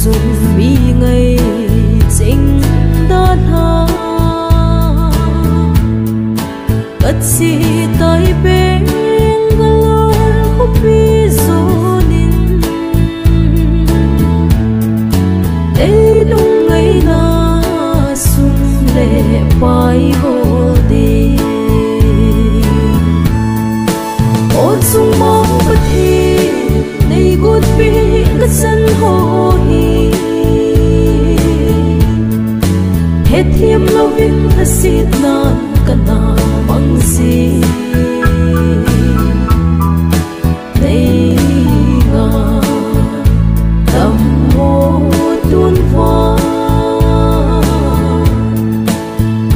sung mi ngày chính đã tha cất si tay bên galon khúc bi zo nín để đúng ngày na sung lệ bay hồ đi ôn sung mong bất thi này gút bi cất sân hồ hi hết thiêm lâu vinh thật xịt nan cả na bằng gì đây ngà tâm hồ tuôn hoa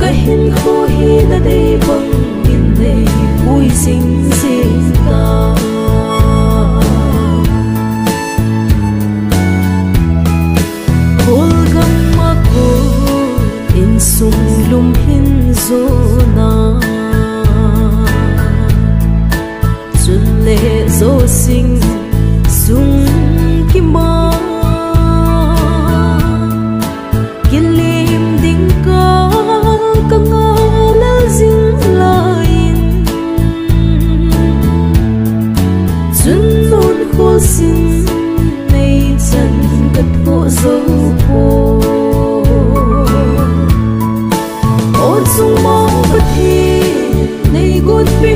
cái hình khô hi là đây bằng nhìn đây vui xinh xinh ta sung lum hin zona chun le zo sing sung kima kilim ding ka ngala zing lain chun lun khol sin nei chan kat ko zo po sung mong bất thi này gút bi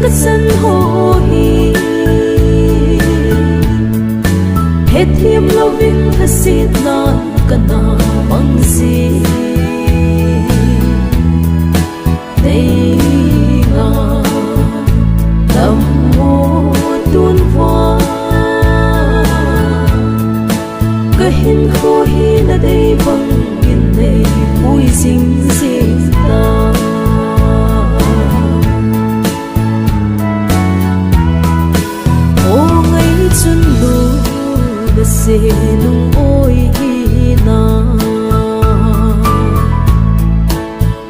cất sân hồ hi hết thiêm lâu vinh thật xịt nan cả na bằng gì đây ngà tâm hồ tuôn hoa cái hình khô hi là đây bằng nhìn này vui xinh xinh ta ô ngày chân lu đã xê nung ôi na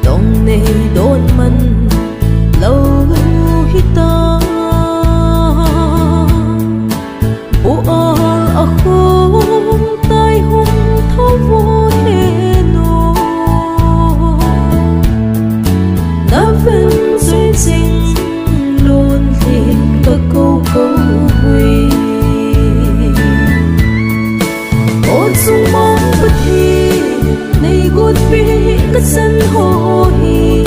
đông này đôn mân lâu hita bộ ở khô tai hùng thâu vô hè nô đã vẫn duyên sinh luôn tìm các câu câu quy ôn sung mong bất thi này gút bi cất sân hồ hi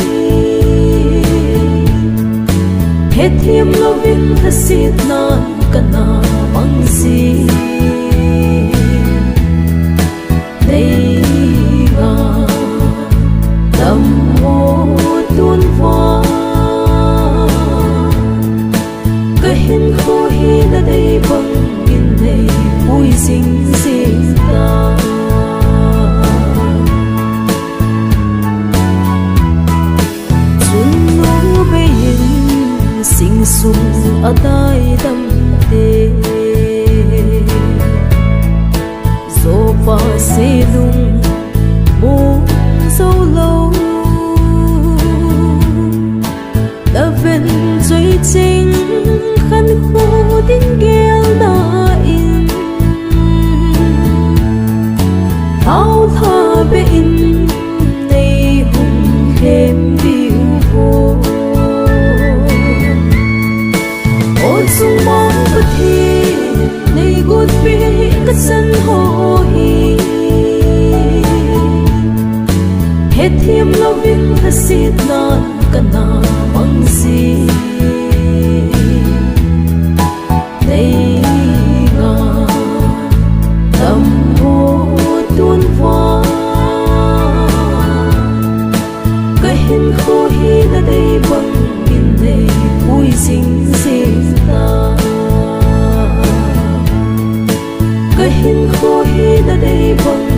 hết thiêm lâu vinh thật xịt nan cả na bằng gì đây ngà tâm hồ tuôn hoa cái hình khô hi là đây bằng nhìn này vui xinh xinh ta chun nô bê hình xinh sung ở tai tâm tê dô pa xê lung mô dâu lâu đã ven dây chính khăn khô tiếng gheo đã in thao tha bê in này hùng thêm điệu vô ôn sung mong bất thi này gút bi cất sân hồ hi hết thiêm lâu vinh thật xịt nan cả na bằng gì đây ngà tâm hồ tuôn hoa cái hình khô hi là đây bằng nhìn này vui xinh xinh ta cái hình khô hi là đây bằng